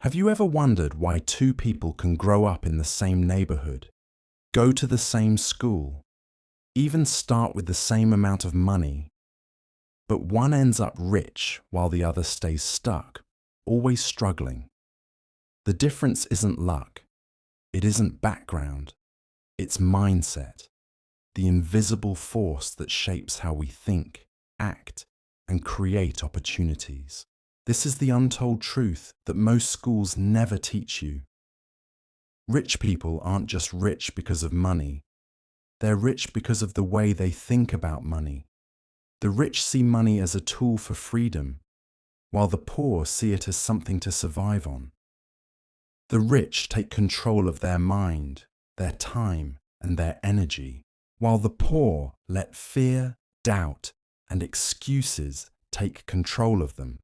Have you ever wondered why two people can grow up in the same neighborhood, go to the same school, even start with the same amount of money, but one ends up rich while the other stays stuck, always struggling? The difference isn't luck, it isn't background, it's mindset, the invisible force that shapes how we think, act, and create opportunities. This is the untold truth that most schools never teach you. Rich people aren't just rich because of money. They're rich because of the way they think about money. The rich see money as a tool for freedom, while the poor see it as something to survive on. The rich take control of their mind, their time, and their energy, while the poor let fear, doubt, and excuses take control of them.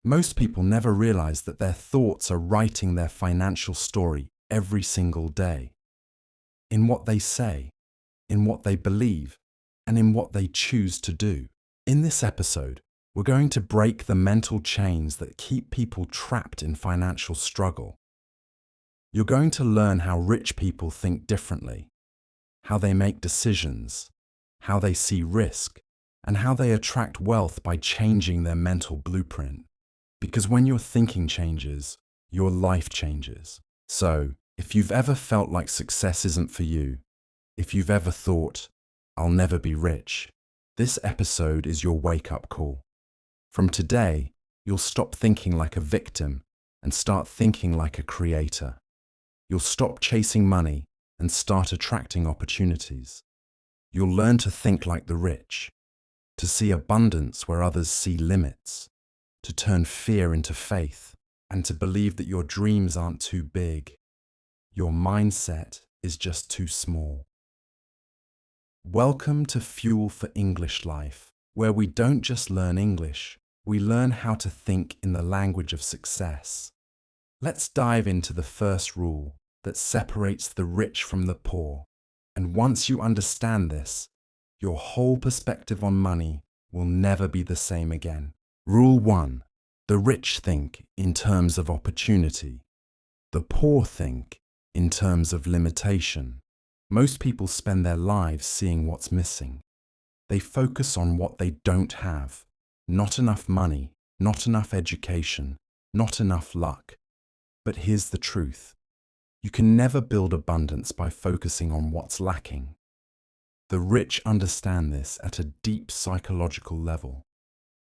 Most people never realize that their thoughts are writing their financial story every single day. In what they say, in what they believe, and in what they choose to do. In this episode, we're going to break the mental chains that keep people trapped in financial struggle. You're going to learn how rich people think differently, how they make decisions, how they see risk, and how they attract wealth by changing their mental blueprint. Because when your thinking changes, your life changes. So, if you've ever felt like success isn't for you, if you've ever thought, I'll never be rich, this episode is your wake-up call. From today, you'll stop thinking like a victim and start thinking like a creator. You'll stop chasing money and start attracting opportunities. You'll learn to think like the rich, to see abundance where others see limits, to turn fear into faith, and to believe that your dreams aren't too big. Your mindset is just too small. Welcome to Fuel for English Life, where we don't just learn English, we learn how to think in the language of success. Let's dive into the first rule that separates the rich from the poor. And once you understand this, your whole perspective on money will never be the same again. Rule 1. The rich think in terms of opportunity. The poor think in terms of limitation. Most people spend their lives seeing what's missing. They focus on what they don't have. Not enough money, not enough education, not enough luck. But here's the truth. You can never build abundance by focusing on what's lacking. The rich understand this at a deep psychological level.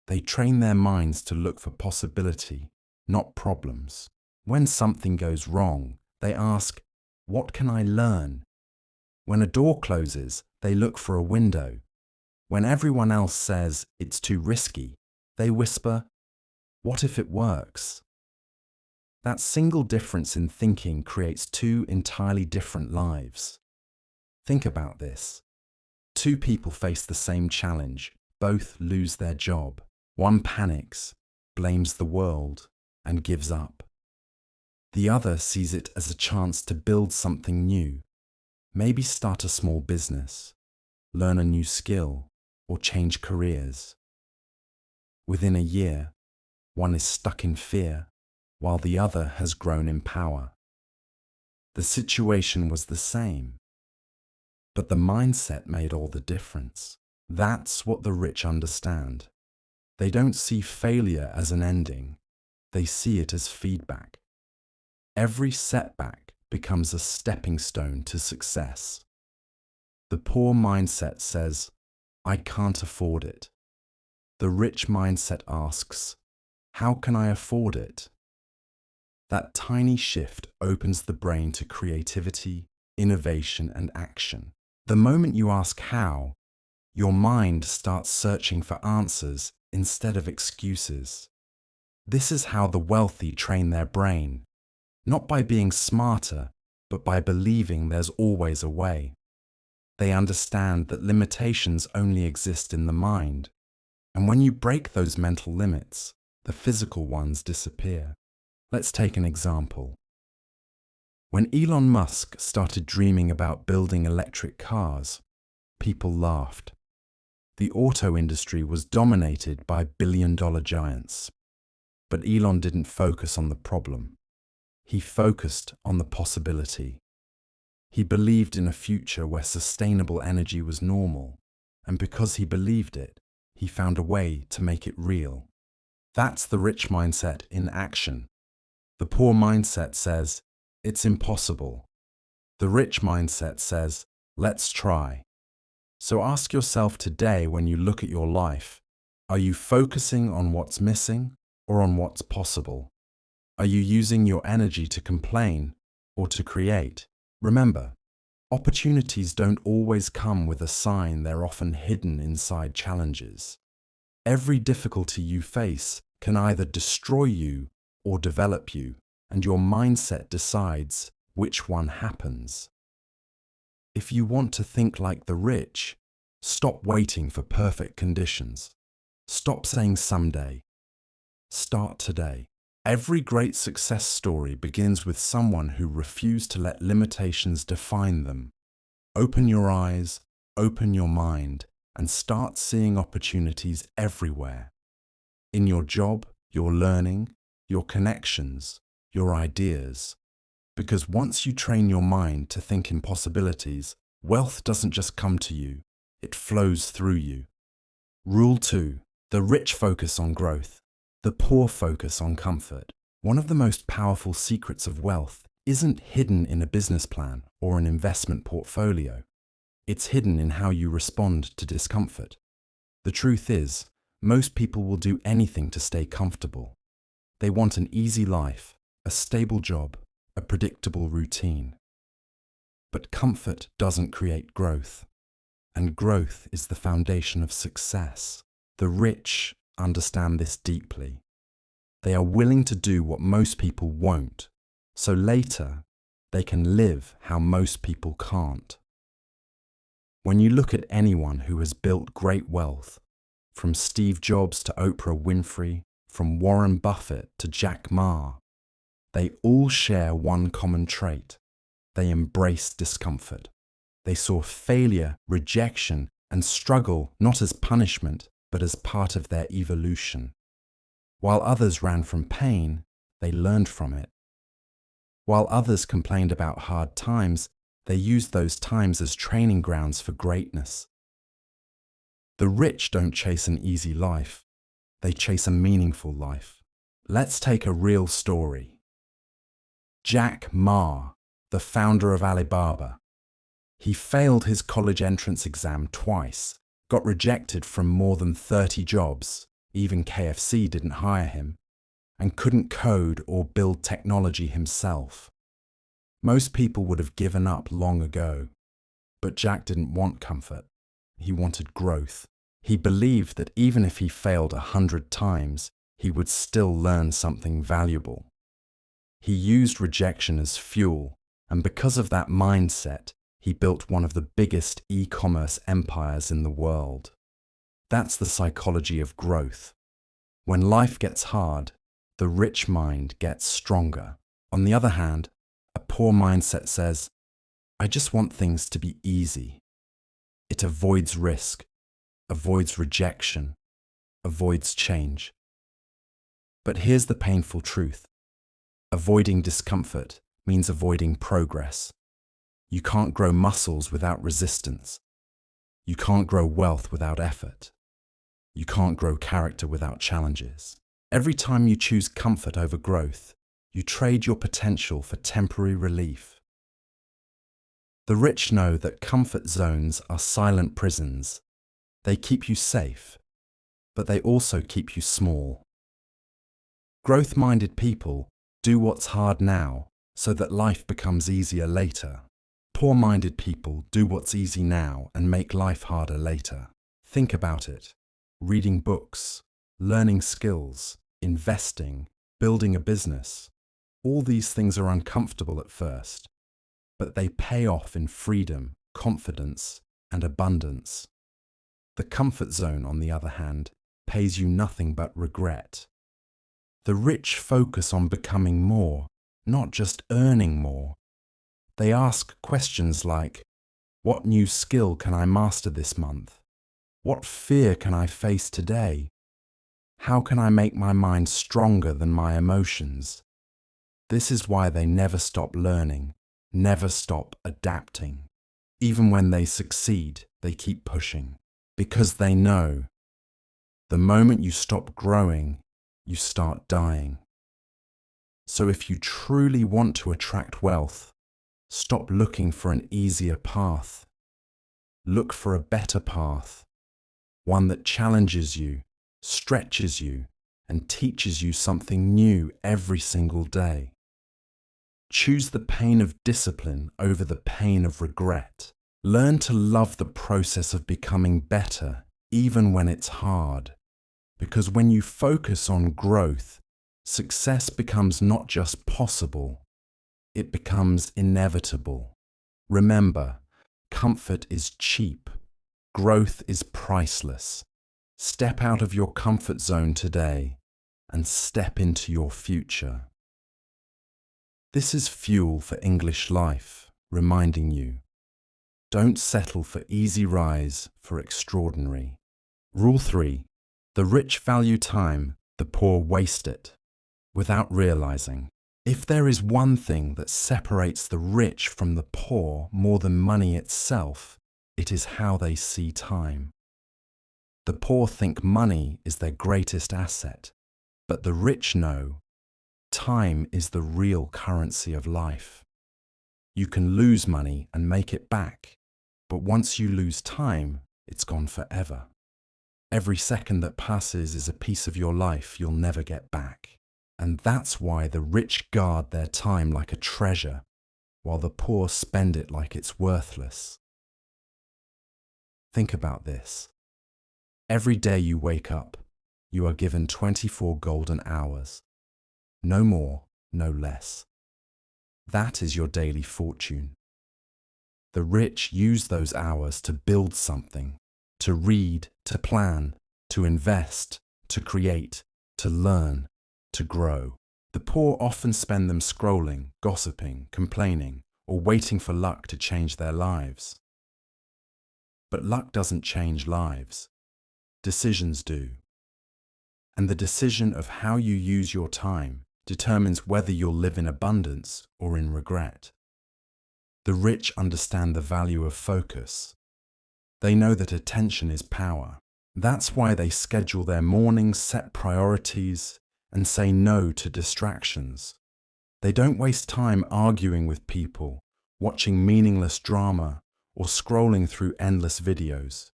They train their minds to look for possibility, not problems. When something goes wrong, they ask, what can I learn? When a door closes, they look for a window. When everyone else says it's too risky, they whisper, what if it works? That single difference in thinking creates two entirely different lives. Think about this. Two people face the same challenge, both lose their job. One panics, blames the world, and gives up. The other sees it as a chance to build something new, maybe start a small business, learn a new skill, or change careers. Within a year, one is stuck in fear, while the other has grown in power. The situation was the same, but the mindset made all the difference. That's what the rich understand. They don't see failure as an ending, they see it as feedback. Every setback becomes a stepping stone to success. The poor mindset says, I can't afford it. The rich mindset asks, how can I afford it? That tiny shift opens the brain to creativity, innovation, and action. The moment you ask how, your mind starts searching for answers instead of excuses. This is how the wealthy train their brain, not by being smarter, but by believing there's always a way. They understand that limitations only exist in the mind, and when you break those mental limits, the physical ones disappear. Let's take an example. When Elon Musk started dreaming about building electric cars, people laughed. The auto industry was dominated by billion-dollar giants. But Elon didn't focus on the problem. He focused on the possibility. He believed in a future where sustainable energy was normal, and because he believed it, he found a way to make it real. That's the rich mindset in action. The poor mindset says, it's impossible. The rich mindset says, let's try. So ask yourself today when you look at your life, are you focusing on what's missing or on what's possible? Are you using your energy to complain or to create? Remember, opportunities don't always come with a sign, they're often hidden inside challenges. Every difficulty you face can either destroy you or develop you, and your mindset decides which one happens. If you want to think like the rich, stop waiting for perfect conditions. Stop saying someday. Start today. Every great success story begins with someone who refused to let limitations define them. Open your eyes, open your mind, and start seeing opportunities everywhere. In your job, your learning, your connections, your ideas. Because once you train your mind to think in possibilities, wealth doesn't just come to you, it flows through you. Rule 2. The rich focus on growth. The poor focus on comfort. One of the most powerful secrets of wealth isn't hidden in a business plan or an investment portfolio. It's hidden in how you respond to discomfort. The truth is, most people will do anything to stay comfortable. They want an easy life, a stable job, a predictable routine. But comfort doesn't create growth, and growth is the foundation of success. The rich understand this deeply. They are willing to do what most people won't, so later they can live how most people can't. When you look at anyone who has built great wealth, from Steve Jobs to Oprah Winfrey, from Warren Buffett to Jack Ma, they all share one common trait. They embrace discomfort. They saw failure, rejection, and struggle not as punishment, but as part of their evolution. While others ran from pain, they learned from it. While others complained about hard times, they used those times as training grounds for greatness. The rich don't chase an easy life. They chase a meaningful life. Let's take a real story. Jack Ma, the founder of Alibaba. He failed his college entrance exam twice, got rejected from more than 30 jobs, even KFC didn't hire him, and couldn't code or build technology himself. Most people would have given up long ago, but Jack didn't want comfort. He wanted growth. He believed that even if he failed 100 times, he would still learn something valuable. He used rejection as fuel, and because of that mindset, he built one of the biggest e-commerce empires in the world. That's the psychology of growth. When life gets hard, the rich mind gets stronger. On the other hand, a poor mindset says, I just want things to be easy. It avoids risk, avoids rejection, avoids change. But here's the painful truth. Avoiding discomfort means avoiding progress. You can't grow muscles without resistance. You can't grow wealth without effort. You can't grow character without challenges. Every time you choose comfort over growth, you trade your potential for temporary relief. The rich know that comfort zones are silent prisons. They keep you safe, but they also keep you small. Growth-minded people do what's hard now so that life becomes easier later. Poor-minded people do what's easy now and make life harder later. Think about it. Reading books, learning skills, investing, building a business. All these things are uncomfortable at first, but they pay off in freedom, confidence, and abundance. The comfort zone, on the other hand, pays you nothing but regret. The rich focus on becoming more, not just earning more. They ask questions like, what new skill can I master this month? What fear can I face today? How can I make my mind stronger than my emotions? This is why they never stop learning, never stop adapting. Even when they succeed, they keep pushing, because they know the moment you stop growing, you start dying. So if you truly want to attract wealth, stop looking for an easier path. Look for a better path, one that challenges you, stretches you, and teaches you something new every single day. Choose the pain of discipline over the pain of regret. Learn to love the process of becoming better, even when it's hard. Because when you focus on growth, success becomes not just possible, it becomes inevitable. Remember, comfort is cheap. Growth is priceless. Step out of your comfort zone today and step into your future. This is Fuel for English Life, reminding you, don't settle for easy rise for extraordinary. Rule 3. The rich value time, the poor waste it. Without realizing, if there is one thing that separates the rich from the poor more than money itself, it is how they see time. The poor think money is their greatest asset, but the rich know time is the real currency of life. You can lose money and make it back, but once you lose time, it's gone forever. Every second that passes is a piece of your life you'll never get back. And that's why the rich guard their time like a treasure, while the poor spend it like it's worthless. Think about this. Every day you wake up, you are given 24 golden hours. No more, no less. That is your daily fortune. The rich use those hours to build something, to read, to plan, to invest, to create, to learn, to grow. The poor often spend them scrolling, gossiping, complaining, or waiting for luck to change their lives. But luck doesn't change lives. Decisions do. And the decision of how you use your time determines whether you'll live in abundance or in regret. The rich understand the value of focus. They know that attention is power. That's why they schedule their mornings, set priorities, and say no to distractions. They don't waste time arguing with people, watching meaningless drama, or scrolling through endless videos.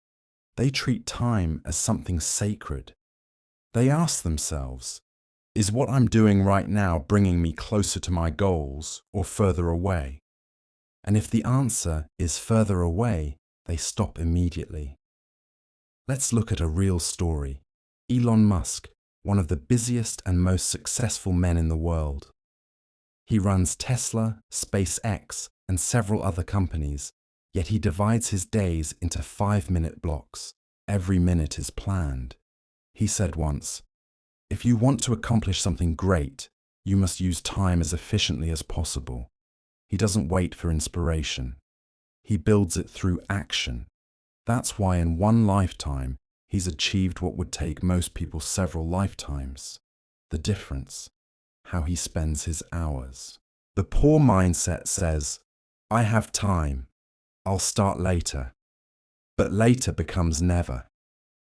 They treat time as something sacred. They ask themselves, is what I'm doing right now bringing me closer to my goals or further away? And if the answer is further away, they stop immediately. Let's look at a real story. Elon Musk, one of the busiest and most successful men in the world. He runs Tesla, SpaceX, and several other companies, yet he divides his days into 5-minute blocks. Every minute is planned. He said once, if you want to accomplish something great, you must use time as efficiently as possible. He doesn't wait for inspiration. He builds it through action. That's why in one lifetime, he's achieved what would take most people several lifetimes. The difference, how he spends his hours. The poor mindset says, I have time. I'll start later. But later becomes never.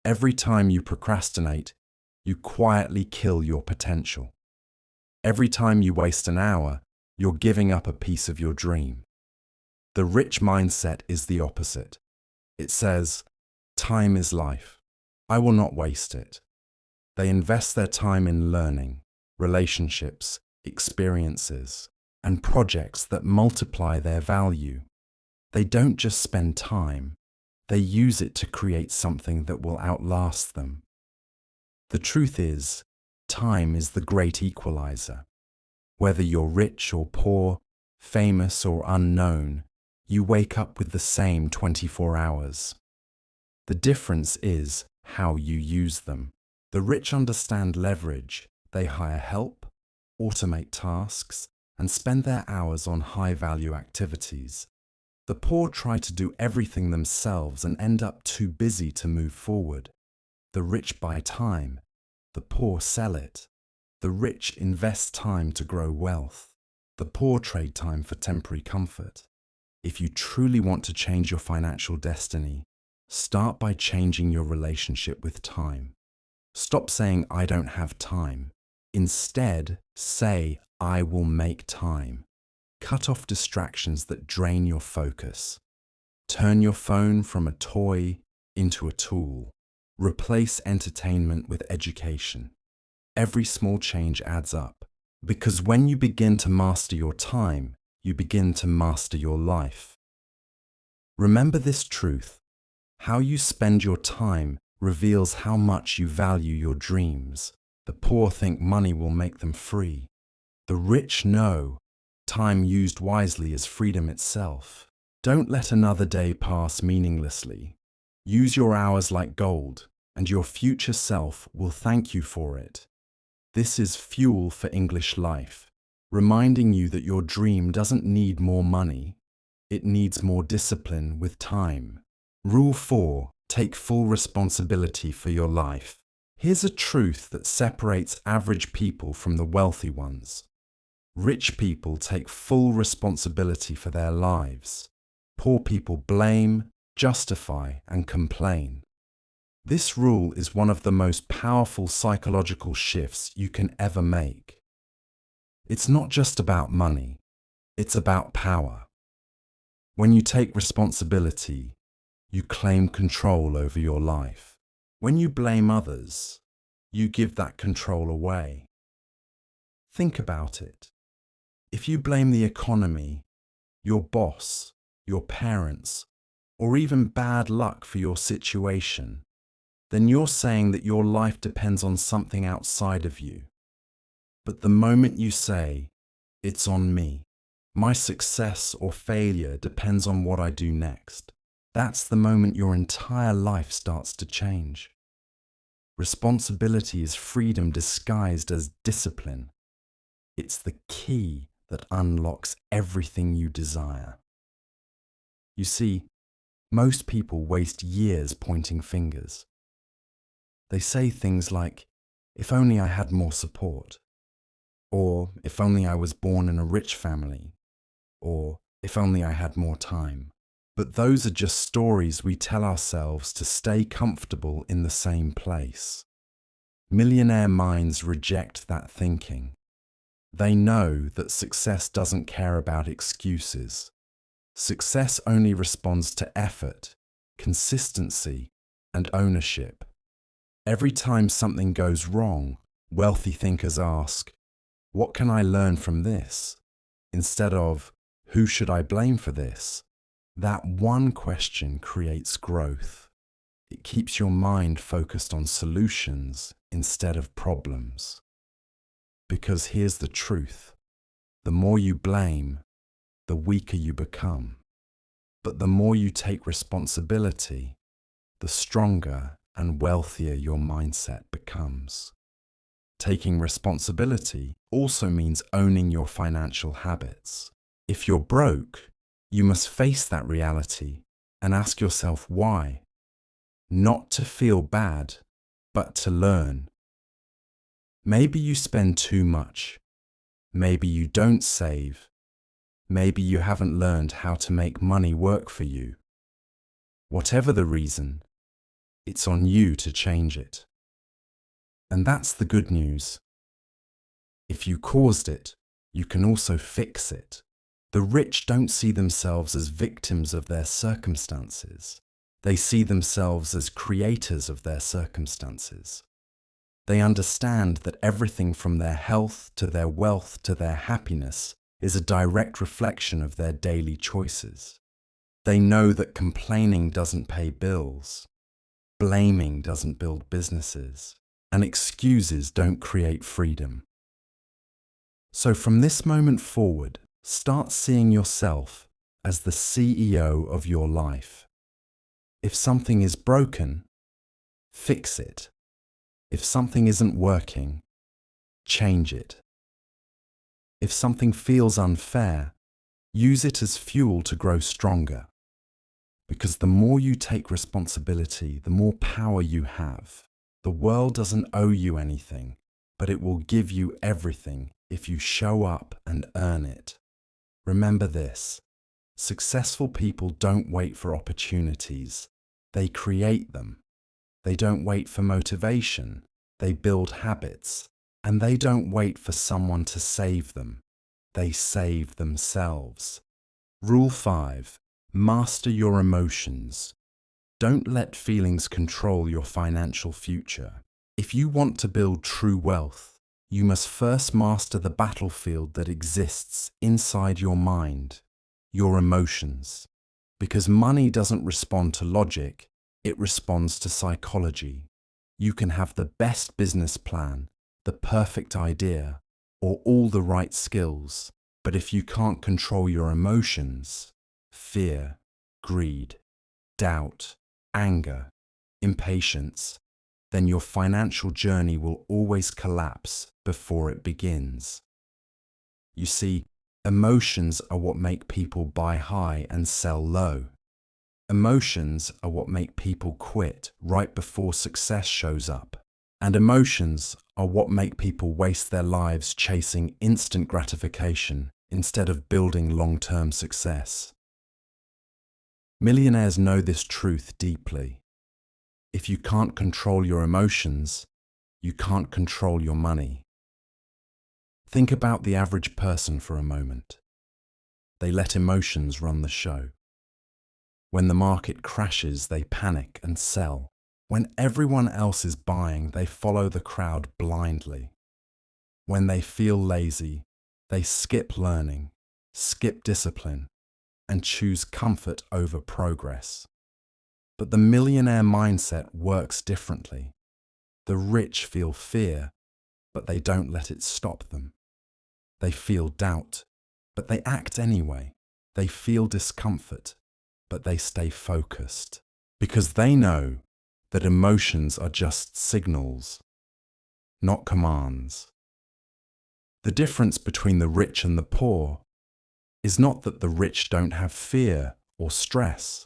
Every time you procrastinate, you quietly kill your potential. Every time you waste an hour, you're giving up a piece of your dream. The rich mindset is the opposite. It says, time is life. I will not waste it. They invest their time in learning, relationships, experiences, and projects that multiply their value. They don't just spend time, they use it to create something that will outlast them. The truth is, time is the great equalizer. Whether you're rich or poor, famous or unknown, you wake up with the same 24 hours. The difference is how you use them. The rich understand leverage. They hire help, automate tasks, and spend their hours on high-value activities. The poor try to do everything themselves and end up too busy to move forward. The rich buy time. The poor sell it. The rich invest time to grow wealth. The poor trade time for temporary comfort. If you truly want to change your financial destiny, start by changing your relationship with time. Stop saying, "I don't have time." Instead, say, "I will make time." Cut off distractions that drain your focus. Turn your phone from a toy into a tool. Replace entertainment with education. Every small change adds up, because when you begin to master your time, you begin to master your life. Remember this truth: how you spend your time reveals how much you value your dreams. The poor think money will make them free. The rich know time used wisely is freedom itself. Don't let another day pass meaninglessly. Use your hours like gold, and your future self will thank you for it. This is Fuel for English Life, reminding you that your dream doesn't need more money, it needs more discipline with time. Rule 4. Take full responsibility for your life. Here's a truth that separates average people from the wealthy ones. Rich people take full responsibility for their lives. Poor people blame, justify, and complain. This rule is one of the most powerful psychological shifts you can ever make. It's not just about money, it's about power. When you take responsibility, you claim control over your life. When you blame others, you give that control away. Think about it. If you blame the economy, your boss, your parents, or even bad luck for your situation, then you're saying that your life depends on something outside of you. But the moment you say, "It's on me," my success or failure depends on what I do next, that's the moment your entire life starts to change. Responsibility is freedom disguised as discipline. It's the key that unlocks everything you desire. You see, most people waste years pointing fingers. They say things like, "If only I had more support," or "If only I was born in a rich family," or "If only I had more time." But those are just stories we tell ourselves to stay comfortable in the same place. Millionaire minds reject that thinking. They know that success doesn't care about excuses. Success only responds to effort, consistency, and ownership. Every time something goes wrong, wealthy thinkers ask, "What can I learn from this?" instead of, "Who should I blame for this?" That one question creates growth. It keeps your mind focused on solutions instead of problems. Because here's the truth: the more you blame, the weaker you become. But the more you take responsibility, the stronger and wealthier your mindset becomes. Taking responsibility also means owning your financial habits. If you're broke, you must face that reality and ask yourself why. Not to feel bad, but to learn. Maybe you spend too much. Maybe you don't save. Maybe you haven't learned how to make money work for you. Whatever the reason, it's on you to change it. And that's the good news. If you caused it, you can also fix it. The rich don't see themselves as victims of their circumstances. They see themselves as creators of their circumstances. They understand that everything from their health to their wealth to their happiness is a direct reflection of their daily choices. They know that complaining doesn't pay bills, blaming doesn't build businesses, and excuses don't create freedom. So from this moment forward, start seeing yourself as the CEO of your life. If something is broken, fix it. If something isn't working, change it. If something feels unfair, use it as fuel to grow stronger. Because the more you take responsibility, the more power you have. The world doesn't owe you anything. but it will give you everything if you show up and earn it. Remember this: successful people don't wait for opportunities, they create them. They don't wait for motivation, they build habits. And they don't wait for someone to save them, they save themselves. Rule 5. Master your emotions. Don't let feelings control your financial future. If you want to build true wealth, you must first master the battlefield that exists inside your mind, your emotions. Because money doesn't respond to logic, it responds to psychology. You can have the best business plan, the perfect idea, or all the right skills, but if you can't control your emotions, fear, greed, doubt, anger, impatience, then your financial journey will always collapse before it begins. You see, emotions are what make people buy high and sell low. Emotions are what make people quit right before success shows up. And emotions are what make people waste their lives chasing instant gratification instead of building long-term success. Millionaires know this truth deeply. If you can't control your emotions, you can't control your money. Think about the average person for a moment. They let emotions run the show. When the market crashes, they panic and sell. When everyone else is buying, they follow the crowd blindly. When they feel lazy, they skip learning, skip discipline, and choose comfort over progress. But the millionaire mindset works differently. The rich feel fear, but they don't let it stop them. They feel doubt, but they act anyway. They feel discomfort, but they stay focused. Because they know that emotions are just signals, not commands. The difference between the rich and the poor is not that the rich don't have fear or stress.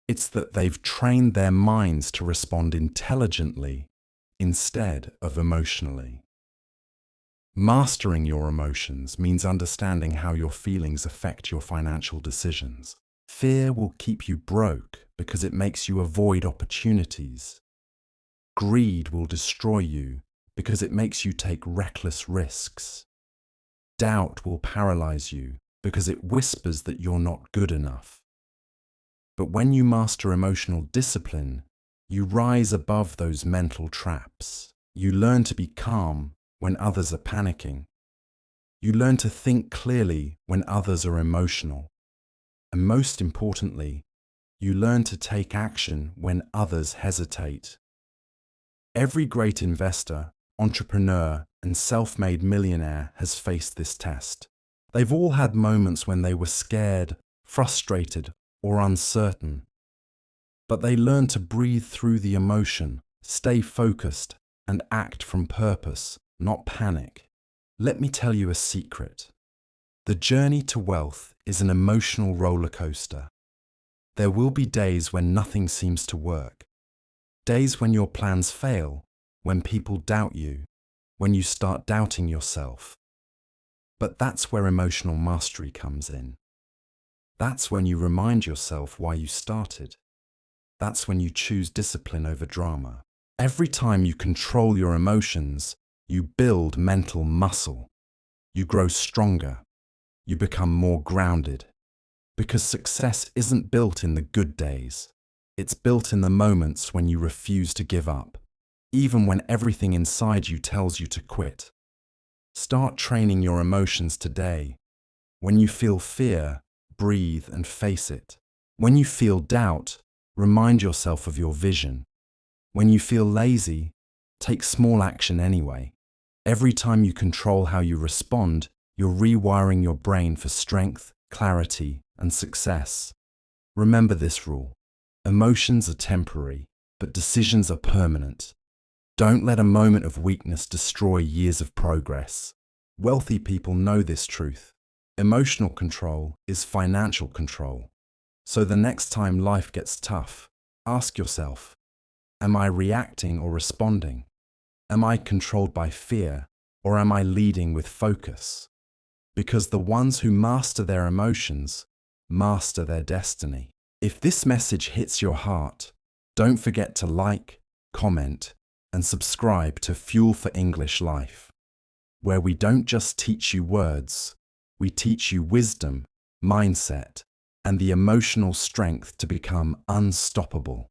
It's that they've trained their minds to respond intelligently instead of emotionally. Mastering your emotions means understanding how your feelings affect your financial decisions. Fear will keep you broke because it makes you avoid opportunities. Greed will destroy you because it makes you take reckless risks. Doubt will paralyze you because it whispers that you're not good enough. But when you master emotional discipline, you rise above those mental traps. You learn to be calm when others are panicking. You learn to think clearly when others are emotional. And most importantly, you learn to take action when others hesitate. Every great investor, entrepreneur, and self-made millionaire has faced this test. They've all had moments when they were scared, frustrated, or uncertain. But they learn to breathe through the emotion, stay focused, and act from purpose, not panic. Let me tell you a secret. The journey to wealth is an emotional roller coaster. There will be days when nothing seems to work. Days when your plans fail, when people doubt you, when you start doubting yourself. But that's where emotional mastery comes in. That's when you remind yourself why you started. That's when you choose discipline over drama. Every time you control your emotions, you build mental muscle. You grow stronger. You become more grounded. Because success isn't built in the good days. It's built in the moments when you refuse to give up, even when everything inside you tells you to quit. Start training your emotions today. When you feel fear, breathe and face it. When you feel doubt, remind yourself of your vision. When you feel lazy, take small action anyway. Every time you control how you respond, you're rewiring your brain for strength, clarity, and success. Remember this rule. Emotions are temporary, but decisions are permanent. Don't let a moment of weakness destroy years of progress. Wealthy people know this truth. Emotional control is financial control. So the next time life gets tough, ask yourself, am I reacting or responding? Am I controlled by fear, or am I leading with focus? Because the ones who master their emotions master their destiny. If this message hits your heart, don't forget to like, comment, and subscribe to Fuel for English Life, where we don't just teach you words, we teach you wisdom, mindset, and the emotional strength to become unstoppable.